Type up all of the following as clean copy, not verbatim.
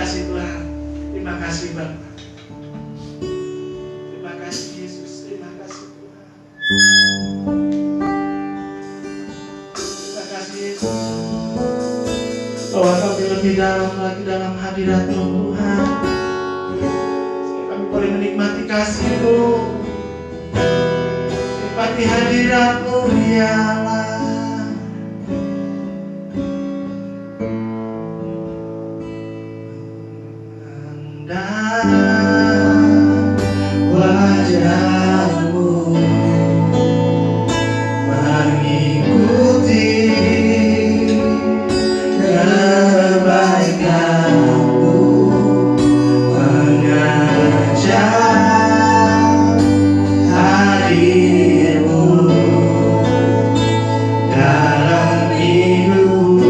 kasih Tuhan. Terima kasih Bapa. Terima kasih Yesus. Terima kasih Tuhan. Terima kasih Yesus. Bahwa kami lebih dalam lagi dalam hadirat-Mu Tuhan. Kami boleh menikmati kasih-Mu, menikmati hadirat-Mu ya Allah. Wajah-Mu mengikuti kebaikan-Mu, mengajak hadir-Mu dalam hidup.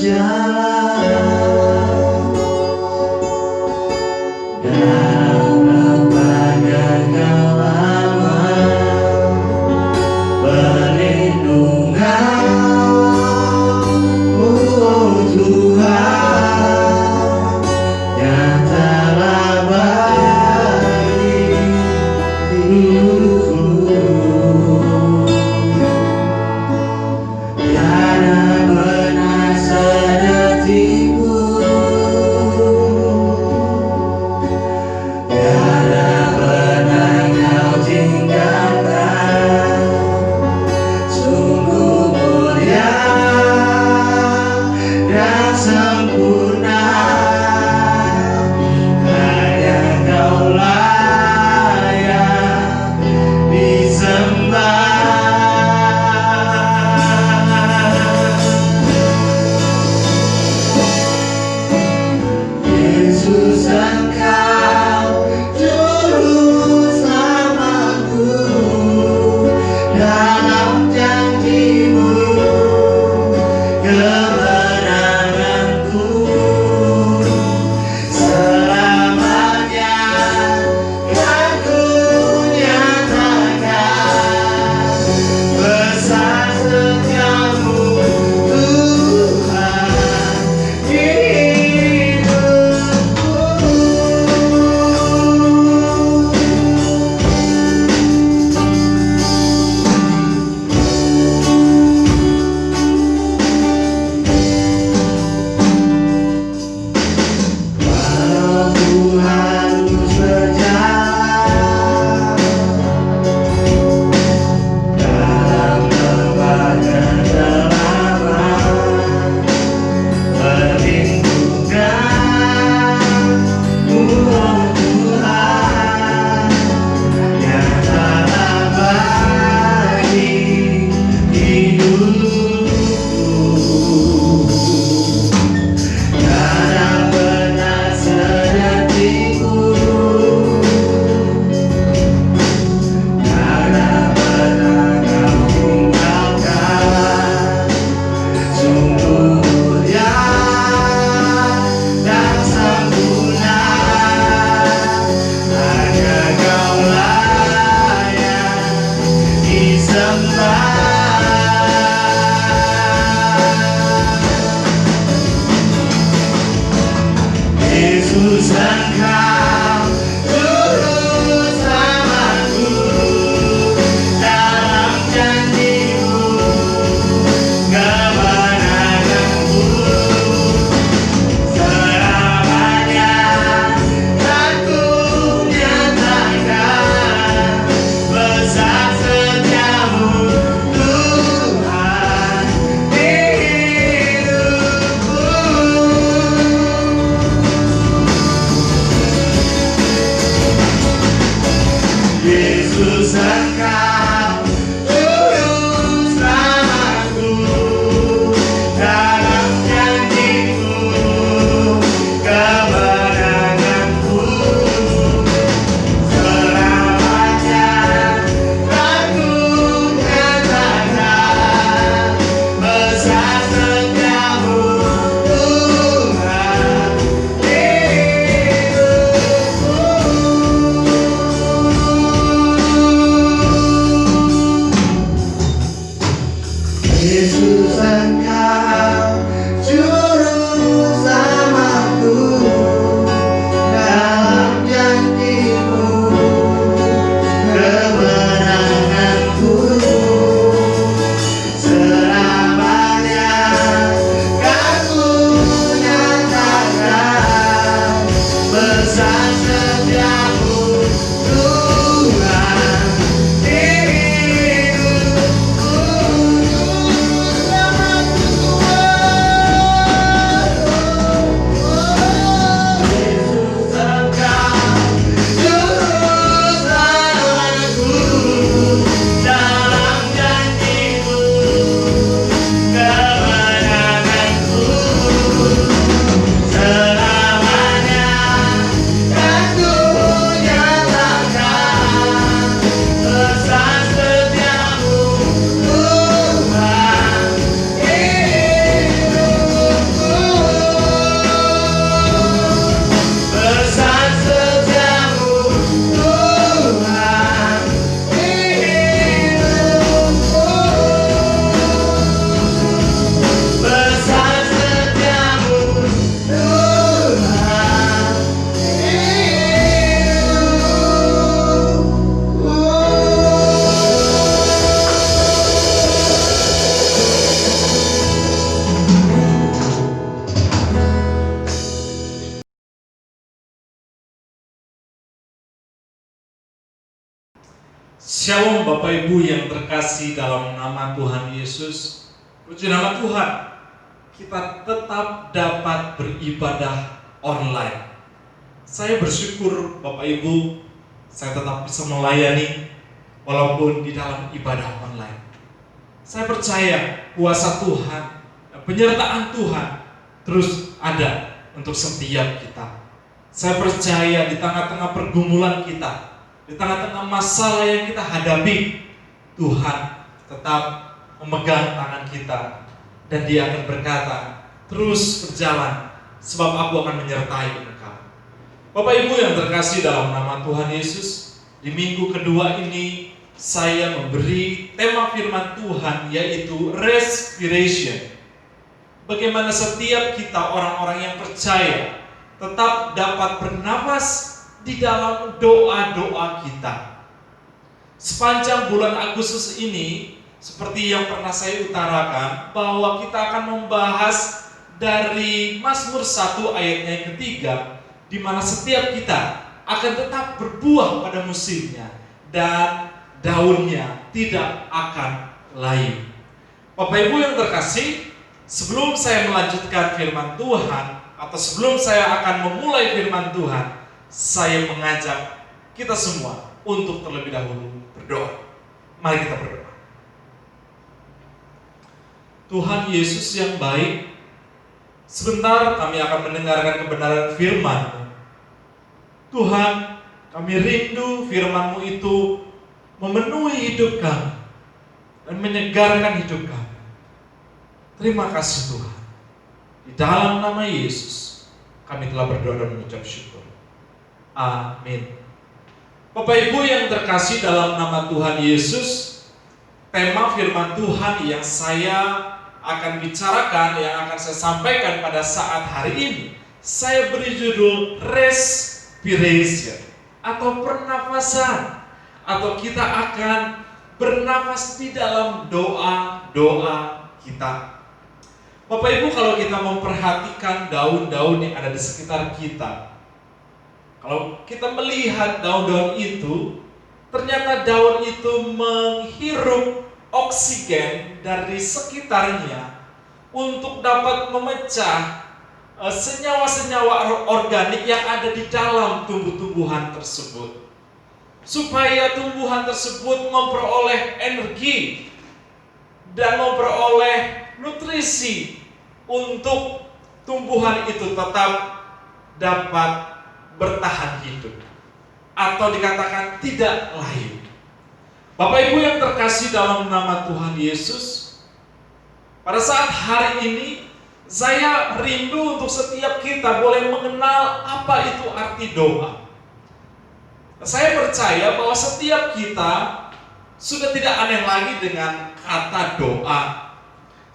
berjalan dalam lembaga kelaman perlindungan-Mu, oh Tuhan, yang telah bagi hidupku. Tiada benar sedetik pun, tiada pernah Kau tinggalkan. Sungguh mulia dan sempurna, hanya Kau layak disembah. Yesus, Engkau juru selamatku, dalam janji-Mu kemenanganku. Selamanya kan ku nyatakan besar setiamu, Tuhan, di hidupku. Walau ku harus berjalan dalam lembah kegelapan, perlindungan-Mu, oh Tuhan, yang telah bagi hidupku. Tiada pernah sedetik pun, tiada pernah Kau tinggalkan. Sungguh mulia dan sempurna, hanya Kau layak disembah. Yesus, Engkau juru selamatku, dalam janji-Mu kemenanganku. Selamanya kan ku nyatakan besar setiamu, Tuhan, di hidupku. Yesus, Engkau juru selamatku, dalam janji-Mu kemenanganku. Selamanya kan ku nyatakan besar setiamu, Tuhan, di hidupku. Yesus, Engkau juru selamatku, dalam janji-Mu kemenanganku. Selamanya kan ku nyatakan besar setiamu, Tuhan, di hidupku. Shalom Bapak Ibu yang terkasih dalam nama Tuhan Yesus. Puji nama Tuhan, kita tetap dapat beribadah online. Saya bersyukur Bapak Ibu, saya tetap bisa melayani walaupun di dalam ibadah online. Saya percaya kuasa Tuhan dan penyertaan Tuhan terus ada untuk setiap kita. Saya percaya di tengah-tengah pergumulan kita, di tengah-tengah masalah yang kita hadapi, Tuhan tetap memegang tangan kita dan Dia akan berkata, terus berjalan sebab aku akan menyertai engkau. Bapak Ibu yang terkasih dalam nama Tuhan Yesus, di minggu kedua ini saya memberi tema firman Tuhan yaitu respiration. Bagaimana setiap kita orang-orang yang percaya tetap dapat bernapas di dalam doa-doa kita. Sepanjang bulan Agustus ini, seperti yang pernah saya utarakan, bahwa kita akan membahas dari Mazmur 1 ayatnya yang ketiga, di mana setiap kita akan tetap berbuah pada musimnya dan daunnya tidak akan layu. Bapak Ibu yang terkasih, sebelum saya melanjutkan firman Tuhan, atau sebelum saya akan memulai firman Tuhan, saya mengajak kita semua untuk terlebih dahulu berdoa. Mari kita berdoa. Tuhan Yesus yang baik, sebentar kami akan mendengarkan kebenaran firman-Mu. Tuhan, kami rindu firman-Mu itu memenuhi hidup kami dan menyegarkan hidup kami. Terima kasih Tuhan. Di dalam nama Yesus kami telah berdoa dan mengucap syukur. Amin. Bapak Ibu yang terkasih dalam nama Tuhan Yesus, tema firman Tuhan yang saya akan bicarakan, yang akan saya sampaikan pada saat hari ini, saya beri judul respiration atau pernafasan, atau kita akan bernafas di dalam doa-doa kita. Bapak Ibu, kalau kita memperhatikan daun-daun yang ada di sekitar kita, kalau kita melihat daun-daun itu, ternyata daun itu menghirup oksigen dari sekitarnya untuk dapat memecah senyawa-senyawa organik yang ada di dalam tumbuh-tumbuhan tersebut, supaya tumbuhan tersebut memperoleh energi dan memperoleh nutrisi untuk tumbuhan itu tetap dapat bertahan hidup, atau dikatakan tidak layu. Bapak Ibu yang terkasih dalam nama Tuhan Yesus, pada saat hari ini saya rindu untuk setiap kita boleh mengenal apa itu arti doa. Saya percaya bahwa setiap kita sudah tidak aneh lagi dengan kata doa,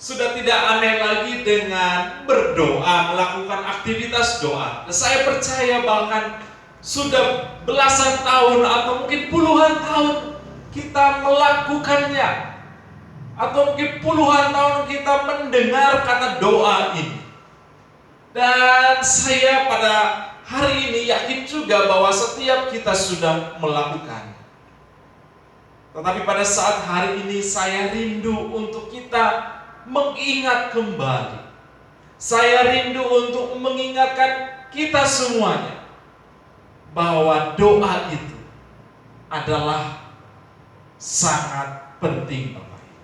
sudah tidak aneh lagi dengan berdoa, melakukan aktivitas doa. Saya percaya bahkan sudah belasan tahun atau mungkin puluhan tahun kita melakukannya, atau mungkin puluhan tahun kita mendengar kata doa ini. Dan saya pada hari ini yakin juga bahwa setiap kita sudah melakukannya. Tetapi pada saat hari ini saya rindu untuk kita mengingat kembali. Saya rindu untuk mengingatkan kita semuanya bahwa doa itu adalah sangat penting, Bapak Ibu.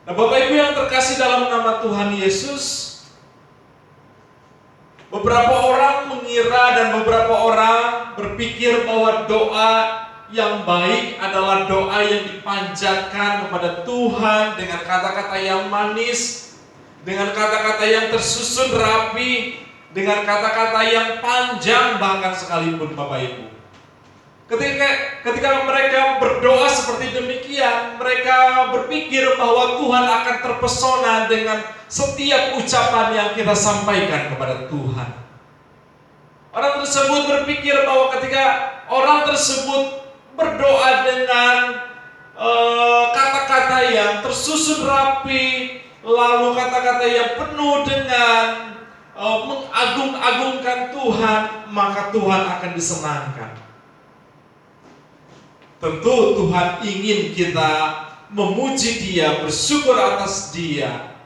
Nah, Bapak Ibu yang terkasih dalam nama Tuhan Yesus, beberapa orang mengira dan beberapa orang berpikir bahwa doa yang baik adalah doa yang dipanjatkan kepada Tuhan dengan kata-kata yang manis, dengan kata-kata yang tersusun rapi, dengan kata-kata yang panjang bahkan sekalipun, Bapak Ibu. Ketika mereka berdoa seperti demikian, mereka berpikir bahwa Tuhan akan terpesona dengan setiap ucapan yang kita sampaikan kepada Tuhan. Orang tersebut berpikir bahwa ketika orang tersebut berdoa dengan kata-kata yang tersusun rapi, lalu kata-kata yang penuh dengan mengagung-agungkan Tuhan, maka Tuhan akan disenangkan. Tentu Tuhan ingin kita memuji Dia, bersyukur atas Dia.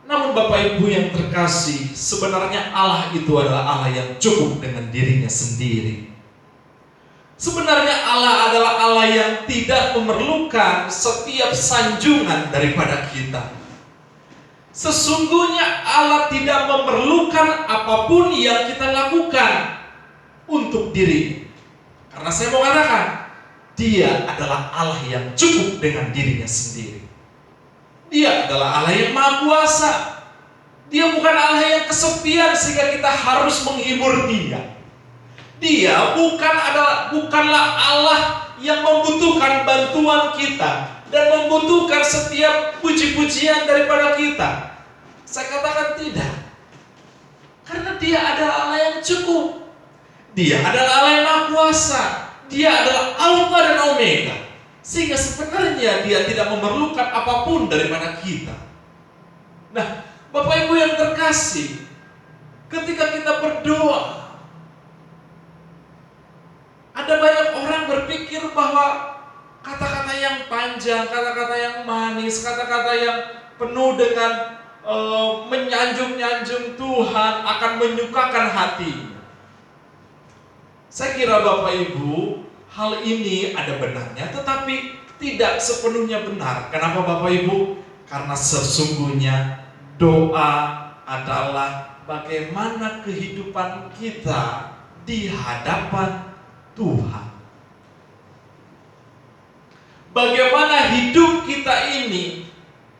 Namun Bapak Ibu yang terkasih, sebenarnya Allah itu adalah Allah yang cukup dengan dirinya sendiri. Sebenarnya Allah adalah Allah yang tidak memerlukan setiap sanjungan daripada kita. Sesungguhnya Allah tidak memerlukan apapun yang kita lakukan untuk diri. Karena saya mau katakan, Dia adalah Allah yang cukup dengan dirinya sendiri. Dia adalah Allah yang maha kuasa. Dia bukan Allah yang kesepian sehingga kita harus menghibur Dia. Dia bukanlah Allah yang membutuhkan bantuan kita dan membutuhkan setiap puji-pujian daripada kita. Saya katakan tidak. Karena Dia adalah Allah yang cukup. Dia adalah Allah yang maha kuasa. Dia adalah Alfa dan Omega. Sehingga sebenarnya Dia tidak memerlukan apapun daripada kita. Nah, Bapak Ibu yang terkasih, ketika kita berdoa, ada banyak orang berpikir bahwa kata-kata yang panjang, kata-kata yang manis, kata-kata yang penuh dengan menyanjung-nyanjung Tuhan akan menyukakan hati. Saya kira Bapak Ibu, hal ini ada benarnya, tetapi tidak sepenuhnya benar. Kenapa Bapak Ibu? Karena sesungguhnya doa adalah bagaimana kehidupan kita di hadapan Tuhan. Bagaimana hidup kita ini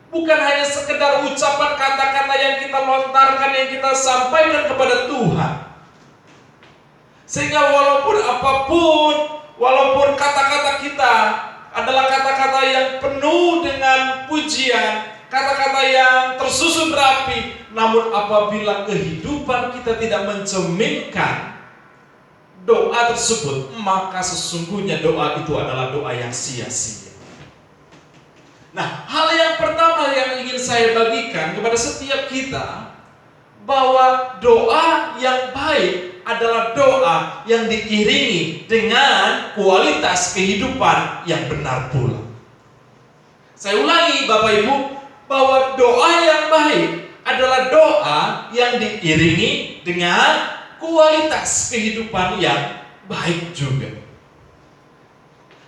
bukan hanya sekedar ucapan kata-kata yang kita lontarkan, yang kita sampaikan kepada Tuhan. Sehingga walaupun kata-kata kita adalah kata-kata yang penuh dengan pujian, kata-kata yang tersusun rapi, namun apabila kehidupan kita tidak mencerminkan doa tersebut, maka sesungguhnya doa itu adalah doa yang sia-sia. Nah, hal yang pertama yang ingin saya bagikan kepada setiap kita, bahwa doa yang baik adalah doa yang diiringi dengan kualitas kehidupan yang benar pula. Saya ulangi Bapak Ibu, bahwa doa yang baik adalah doa yang diiringi dengan kualitas kehidupan yang baik juga.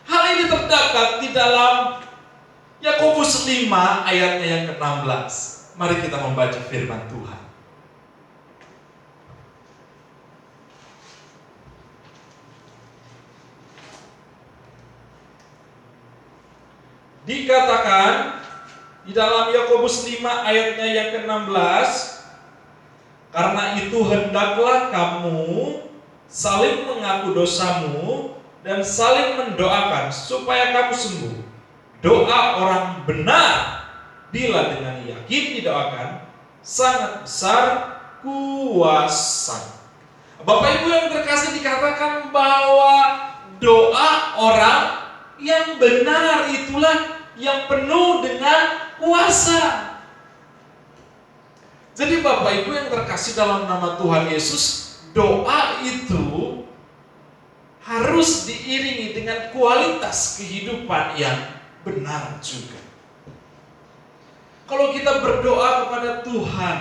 Hal ini terdapat di dalam Yakobus 5 ayatnya yang ke-16. Mari kita membaca firman Tuhan. Dikatakan di dalam Yakobus 5 ayatnya yang ke-16, karena itu hendaklah kamu saling mengaku dosamu dan saling mendoakan supaya kamu sembuh. Doa orang benar bila dengan yakin didoakan sangat besar kuasa. Bapak Ibu yang terkasih, dikatakan bahwa doa orang yang benar itulah yang penuh dengan kuasa. Jadi Bapak Ibu yang terkasih dalam nama Tuhan Yesus, doa itu harus diiringi dengan kualitas kehidupan yang benar juga. Kalau kita berdoa kepada Tuhan,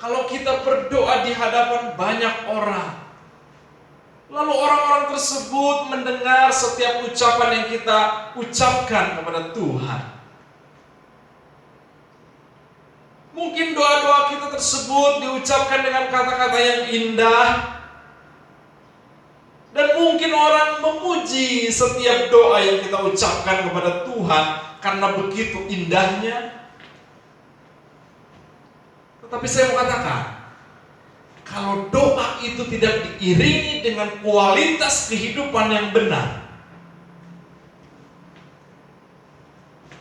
kalau kita berdoa di hadapan banyak orang, lalu orang-orang tersebut mendengar setiap ucapan yang kita ucapkan kepada Tuhan, mungkin doa-doa kita tersebut diucapkan dengan kata-kata yang indah, dan mungkin orang memuji setiap doa yang kita ucapkan kepada Tuhan karena begitu indahnya. Tetapi saya mau katakan, kalau doa itu tidak diiringi dengan kualitas kehidupan yang benar,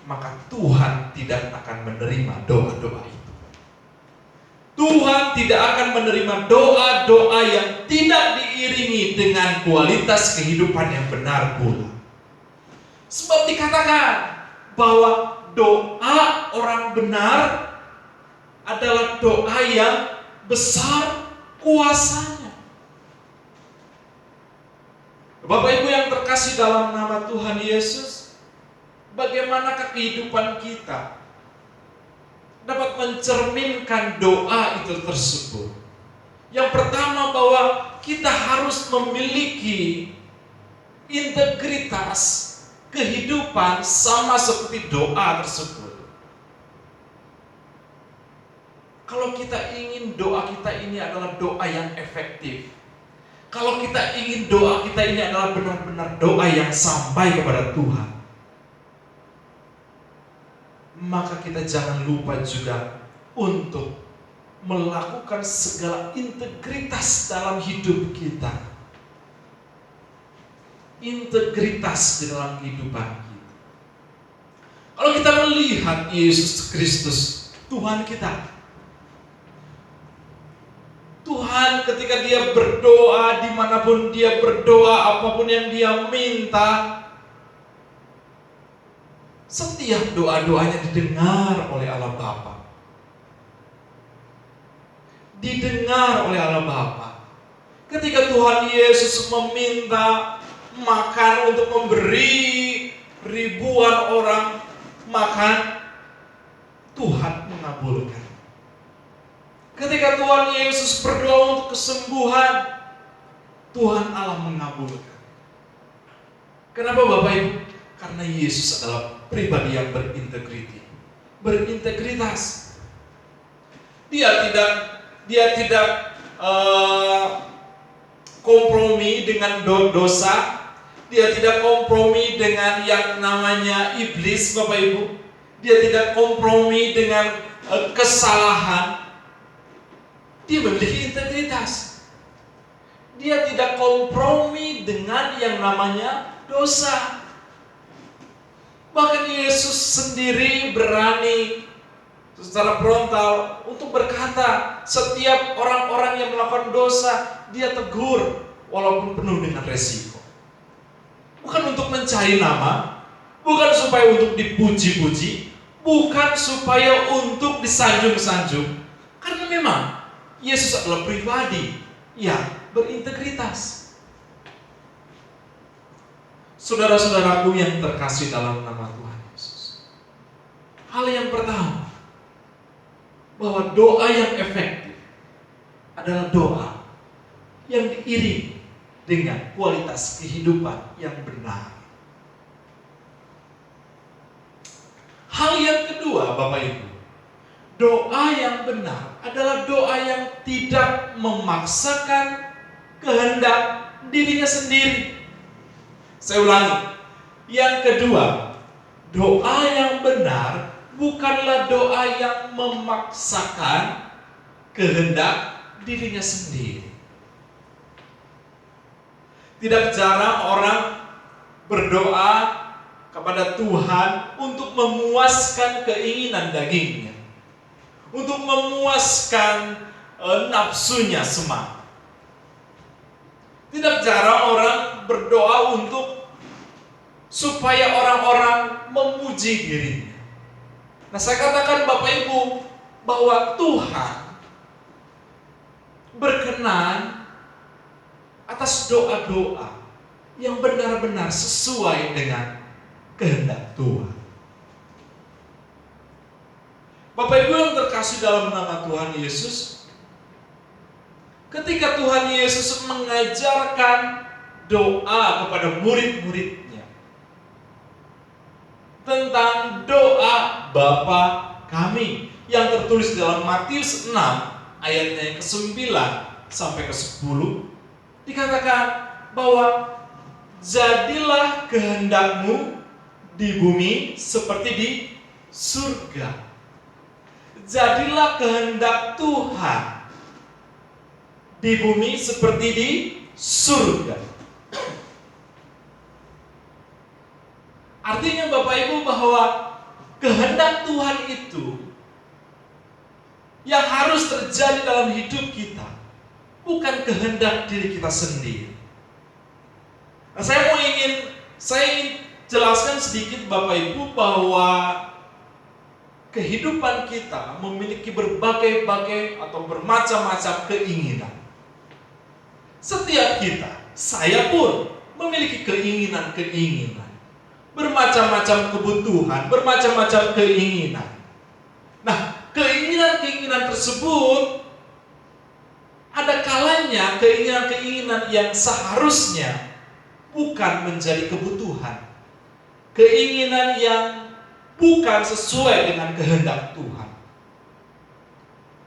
maka Tuhan tidak akan menerima doa-doa itu. Tuhan tidak akan menerima doa-doa yang tidak diiringi dengan kualitas kehidupan yang benar pula. Sebab dikatakan bahwa doa orang benar adalah doa yang besar kuasanya. Bapak Ibu yang terkasih dalam nama Tuhan Yesus, bagaimanakah kehidupan kita dapat mencerminkan doa itu tersebut? Yang pertama, bahwa kita harus memiliki integritas kehidupan sama seperti doa tersebut. Kalau kita ingin doa kita ini adalah doa yang efektif, kalau kita ingin doa kita ini adalah benar-benar doa yang sampai kepada Tuhan, maka kita jangan lupa juga untuk melakukan segala integritas dalam hidup kita. Integritas di dalam kehidupan kita. Kalau kita melihat Yesus Kristus, Tuhan kita, Tuhan ketika dia berdoa, dimanapun dia berdoa, apapun yang dia minta, setiap doa-doanya didengar oleh Allah Bapa. Didengar oleh Allah Bapa. Ketika Tuhan Yesus meminta makan untuk memberi ribuan orang makan, Tuhan mengabulkan. Ketika Tuhan Yesus berdoa untuk kesembuhan, Tuhan Allah mengabulkan. Kenapa Bapak Ibu? Karena Yesus adalah pribadi yang berintegritas. Dia tidak kompromi dengan dosa. Dia tidak kompromi dengan yang namanya iblis, Bapak Ibu. Dia tidak kompromi dengan kesalahan. Dia memiliki integritas. Dia tidak kompromi dengan yang namanya dosa. Bahkan Yesus sendiri berani secara frontal untuk berkata, setiap orang-orang yang melakukan dosa dia tegur walaupun penuh dengan resiko. Bukan untuk mencari nama, bukan supaya untuk dipuji-puji, bukan supaya untuk disanjung-sanjung. Karena memang Yesus adalah pribadi yang berintegritas. Saudara-saudaraku yang terkasih dalam nama Tuhan Yesus, hal yang pertama, bahwa doa yang efektif adalah doa yang diiringi dengan kualitas kehidupan yang benar. Hal yang kedua, Bapak Ibu, doa yang benar adalah doa yang tidak memaksakan kehendak dirinya sendiri. Saya ulangi, yang kedua, doa yang benar bukanlah doa yang memaksakan kehendak dirinya sendiri. Tidak jarang orang berdoa kepada Tuhan untuk memuaskan keinginan dagingnya, untuk memuaskan nafsunya semata. Tidak jarang orang berdoa untuk supaya orang-orang memuji dirinya. Nah, saya katakan Bapak Ibu bahwa Tuhan berkenan atas doa-doa yang benar-benar sesuai dengan kehendak Tuhan. Bapak Ibu yang terkasih dalam nama Tuhan Yesus, ketika Tuhan Yesus mengajarkan doa kepada murid-muridnya tentang doa Bapa kami yang tertulis dalam Matius 6 ayatnya yang ke-9 sampai ke-10, dikatakan bahwa jadilah kehendakmu di bumi seperti di surga. Jadilah kehendak Tuhan di bumi seperti di surga. Artinya Bapak Ibu bahwa kehendak Tuhan itu yang harus terjadi dalam hidup kita, bukan kehendak diri kita sendiri. Nah, saya ingin jelaskan sedikit Bapak Ibu bahwa kehidupan kita memiliki berbagai-bagai atau bermacam-macam keinginan. Setiap kita, saya pun memiliki keinginan-keinginan, bermacam-macam kebutuhan, bermacam-macam keinginan. Nah, keinginan-keinginan tersebut ada kalanya keinginan-keinginan yang seharusnya bukan menjadi kebutuhan, keinginan yang bukan sesuai dengan kehendak Tuhan.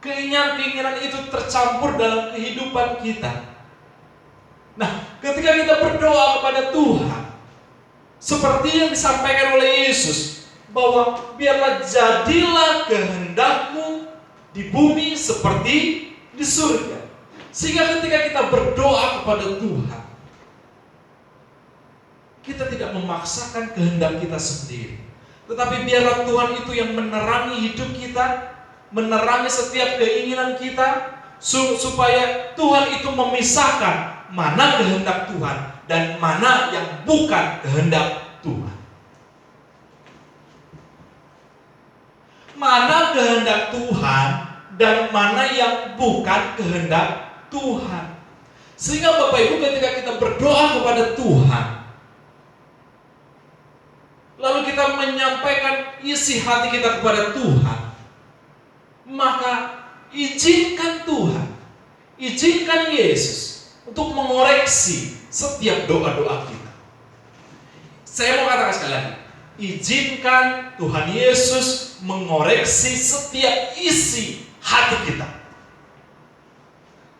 Keinginan-keinginan itu tercampur dalam kehidupan kita. Nah, ketika kita berdoa kepada Tuhan, seperti yang disampaikan oleh Yesus, bahwa biarlah jadilah kehendak-Mu di bumi seperti di surga. Sehingga ketika kita berdoa kepada Tuhan, kita tidak memaksakan kehendak kita sendiri, tetapi biarlah Tuhan itu yang menerangi hidup kita, menerangi setiap keinginan kita, supaya Tuhan itu memisahkan mana kehendak Tuhan dan mana yang bukan kehendak Tuhan. Mana kehendak Tuhan dan mana yang bukan kehendak Tuhan. Sehingga Bapak Ibu, ketika kita berdoa kepada Tuhan, lalu kita menyampaikan isi hati kita kepada Tuhan, maka izinkan Tuhan, izinkan Yesus untuk mengoreksi setiap doa-doa kita. Saya mau katakan sekali lagi, izinkan Tuhan Yesus mengoreksi setiap isi hati kita.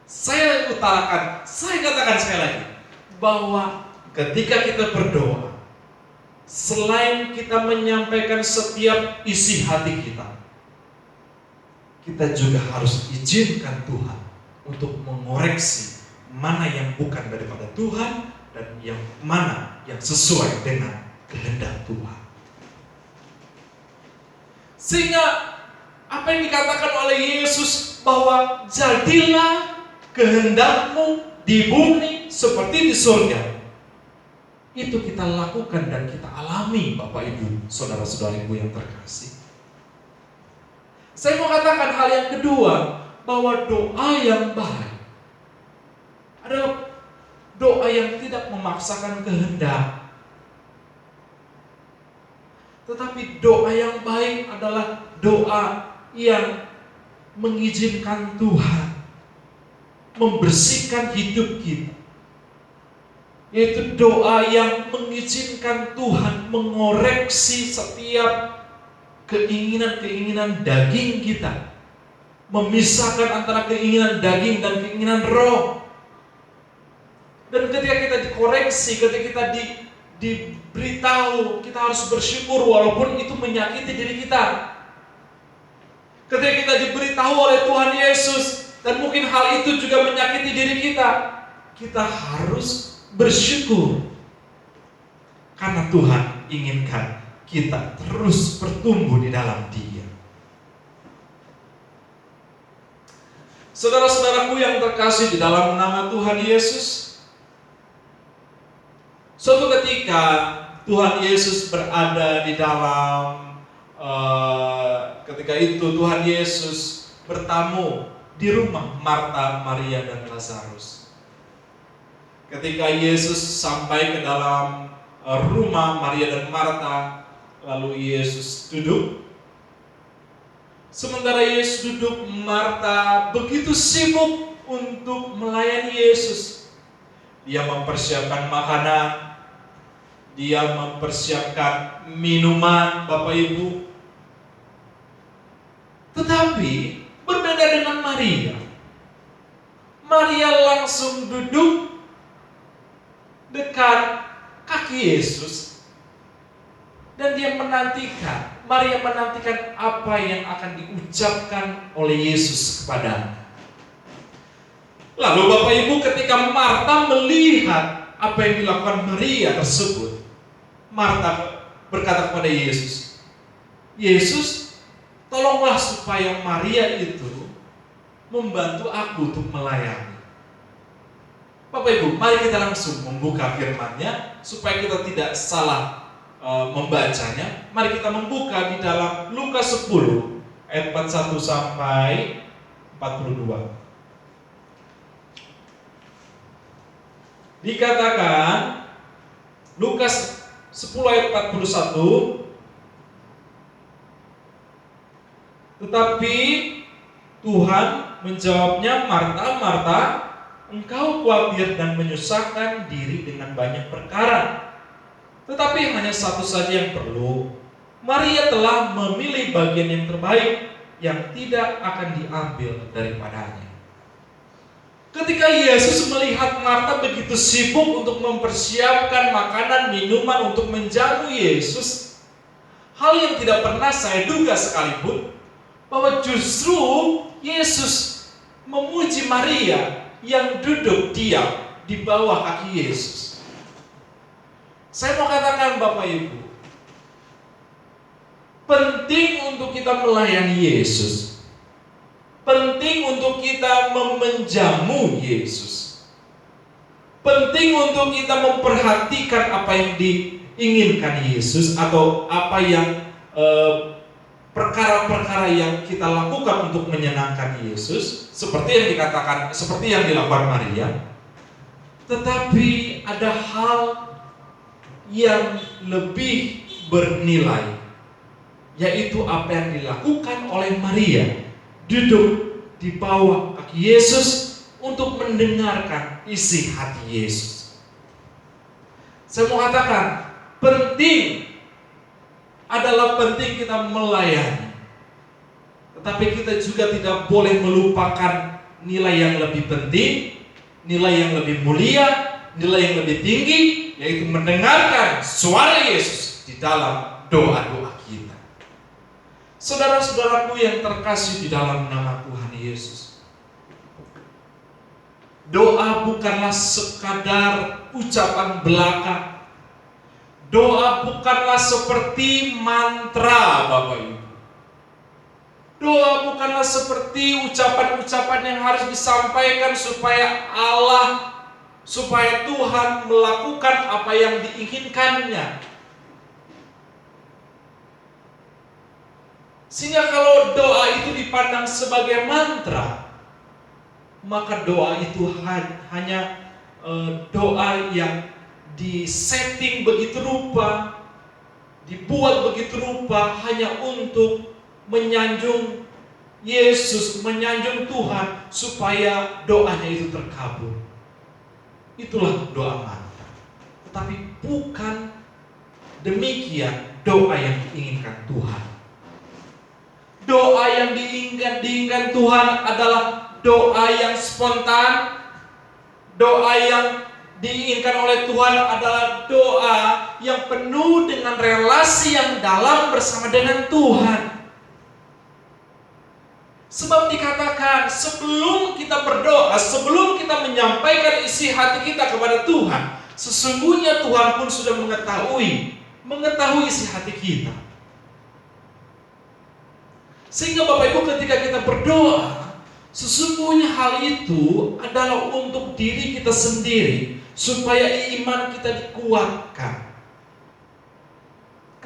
Saya utarakan, saya katakan sekali lagi, bahwa ketika kita berdoa, selain kita menyampaikan setiap isi hati kita, kita juga harus izinkan Tuhan untuk mengoreksi mana yang bukan daripada Tuhan dan yang mana yang sesuai dengan kehendak Tuhan. Sehingga apa yang dikatakan oleh Yesus, bahwa jadilah kehendak-Mu di bumi seperti di surga, itu kita lakukan dan kita alami, Bapak Ibu, saudara-saudariku yang terkasih. Saya mau katakan hal yang kedua, bahwa doa yang baik adalah doa yang tidak memaksakan kehendak, tetapi doa yang baik adalah doa yang mengizinkan Tuhan membersihkan hidup kita, yaitu doa yang mengizinkan Tuhan mengoreksi setiap keinginan-keinginan daging kita, memisahkan antara keinginan daging dan keinginan roh. Dan ketika kita dikoreksi, ketika kita diberitahu, kita harus bersyukur walaupun itu menyakiti diri kita. Ketika kita diberitahu oleh Tuhan Yesus, dan mungkin hal itu juga menyakiti diri kita harus bersyukur. Karena Tuhan inginkan kita terus bertumbuh di dalam Dia. Saudara-saudaraku yang terkasih di dalam nama Tuhan Yesus, suatu ketika Tuhan Yesus berada di dalam, ketika itu Tuhan Yesus bertamu di rumah Marta, Maria, dan Lazarus. Ketika Yesus sampai ke dalam rumah Maria dan Marta, lalu Yesus duduk. Sementara Yesus duduk, Marta begitu sibuk untuk melayani Yesus. Dia mempersiapkan makanan, dia mempersiapkan minuman, Bapak Ibu. Tetapi berbeda dengan Maria. Maria langsung duduk dekat kaki Yesus dan dia menantikan. Maria menantikan apa yang akan diucapkan oleh Yesus kepadanya. Lalu Bapak Ibu, ketika Marta melihat apa yang dilakukan Maria tersebut, Marta berkata kepada Yesus, "Yesus, tolonglah supaya Maria itu membantu aku untuk melayani." Bapak Ibu, mari kita langsung membuka firman-Nya supaya kita tidak salah membacanya. Mari kita membuka di dalam Lukas 10 ayat 41 sampai 42. Dikatakan, Lukas 10 ayat 41. Tetapi Tuhan menjawabnya, "Marta, Marta, engkau khawatir dan menyusahkan diri dengan banyak perkara. Tetapi hanya satu saja yang perlu. Maria telah memilih bagian yang terbaik, yang tidak akan diambil daripadanya." Ketika Yesus melihat Marta begitu sibuk untuk mempersiapkan makanan, minuman untuk menjamu Yesus, hal yang tidak pernah saya duga sekalipun, bahwa justru Yesus memuji Maria yang duduk diam di bawah kaki Yesus. Saya mau katakan Bapak Ibu, penting untuk kita melayani Yesus, penting untuk kita menjamu Yesus, penting untuk kita memperhatikan apa yang diinginkan Yesus, atau apa yang perkara-perkara yang kita lakukan untuk menyenangkan Yesus, seperti yang dikatakan, seperti yang dilakukan Maria. Tetapi ada hal yang lebih bernilai, yaitu apa yang dilakukan oleh Maria, duduk di bawah kaki Yesus untuk mendengarkan isi hati Yesus. Saya mau katakan, adalah penting kita melayani, tetapi kita juga tidak boleh melupakan nilai yang lebih penting, nilai yang lebih mulia, nilai yang lebih tinggi, yaitu mendengarkan suara Yesus di dalam doa-doa kita. Saudara-saudaraku yang terkasih di dalam nama Tuhan Yesus, doa bukanlah sekadar ucapan belaka. Doa bukanlah seperti mantra, Bapak Ibu. Doa bukanlah seperti ucapan-ucapan yang harus disampaikan supaya Tuhan melakukan apa yang diinginkannya. Sehingga kalau doa itu dipandang sebagai mantra, maka doa itu hanya doa yang disetting begitu rupa, dibuat begitu rupa hanya untuk menyanjung Yesus, menyanjung Tuhan supaya doanya itu terkabul. Itulah doa mantra. Tetapi bukan demikian doa yang diinginkan Tuhan. Doa yang diinginkan Tuhan adalah doa yang spontan. Doa yang diinginkan oleh Tuhan adalah doa yang penuh dengan relasi yang dalam bersama dengan Tuhan. Sebab dikatakan, sebelum kita berdoa, sebelum kita menyampaikan isi hati kita kepada Tuhan, sesungguhnya Tuhan pun sudah mengetahui isi hati kita. Sehingga Bapak Ibu, ketika kita berdoa, sesungguhnya hal itu adalah untuk diri kita sendiri, supaya iman kita dikuatkan.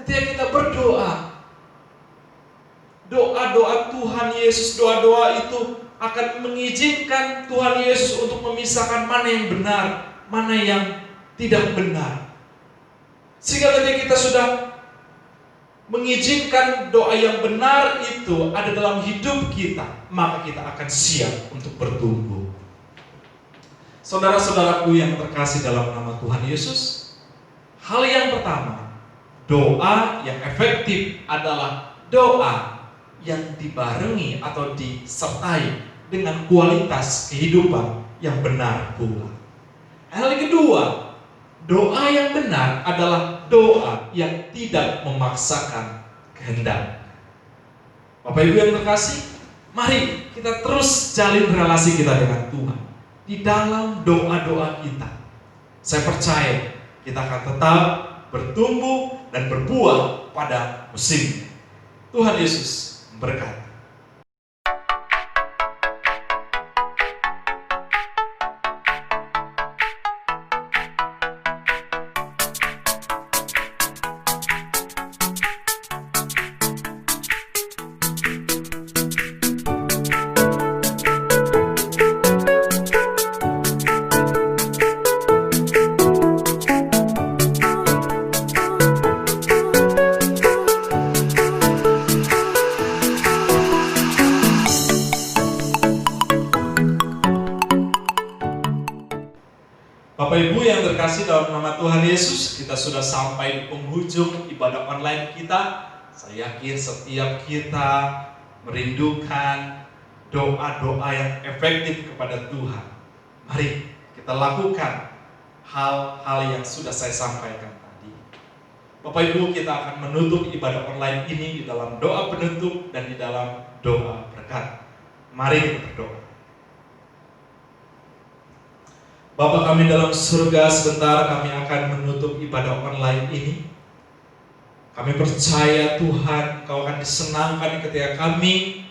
Ketika kita berdoa, doa-doa Tuhan Yesus, doa-doa itu akan mengizinkan Tuhan Yesus untuk memisahkan mana yang benar, mana yang tidak benar. Sehingga ketika kita sudah mengizinkan doa yang benar itu ada dalam hidup kita, maka kita akan siap untuk bertumbuh. Saudara-saudaraku yang terkasih dalam nama Tuhan Yesus, hal yang pertama, doa yang efektif adalah doa yang dibarengi atau disertai dengan kualitas kehidupan yang benar pula. Hal kedua, doa yang benar adalah doa yang tidak memaksakan kehendak. Bapak Ibu yang terkasih, mari kita terus jalin relasi kita dengan Tuhan di dalam doa-doa kita. Saya percaya kita akan tetap bertumbuh dan berbuah pada musimnya. Tuhan Yesus memberkati. terkasih, dalam nama Tuhan Yesus, kita sudah sampai di penghujung ibadah online kita. Saya yakin setiap kita merindukan doa-doa yang efektif kepada Tuhan. Mari kita lakukan hal-hal yang sudah saya sampaikan tadi. Bapak Ibu, kita akan menutup ibadah online ini di dalam doa penutup dan di dalam doa berkat. Mari kita berdoa. Bapa kami dalam surga, sebentar kami akan menutup ibadah online ini. Kami percaya Tuhan, Kau akan disenangkan ketika kami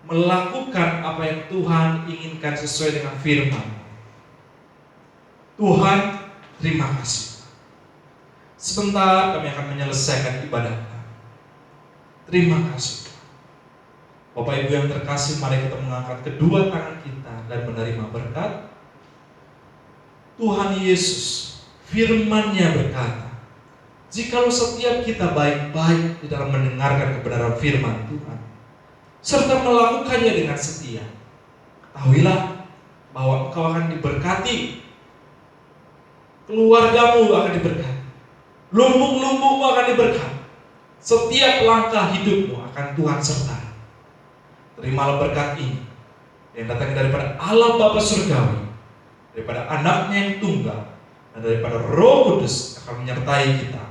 melakukan apa yang Tuhan inginkan sesuai dengan firman. Tuhan, terima kasih. Sebentar kami akan menyelesaikan ibadah kami. Terima kasih. Bapak Ibu yang terkasih, mari kita mengangkat kedua tangan kita dan menerima berkat. Tuhan Yesus, firman-Nya berkata, jikalau setiap kita baik-baik di dalam mendengarkan kebenaran firman Tuhan, serta melakukannya dengan setia, ketahuilah bahwa engkau akan diberkati, keluargamu akan diberkati, lumbung-lumbungmu akan diberkati, setiap langkah hidupmu akan Tuhan sertai. Terimalah berkat ini yang datang daripada Allah Bapa Surgawi, daripada Anaknya yang tunggal, dan daripada Roh Kudus akan menyertai kita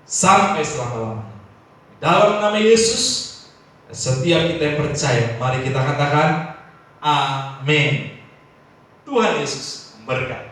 sampai selama-lamanya. Dalam nama Yesus, setiap kita yang percaya, mari kita katakan amin. Tuhan Yesus memberkati.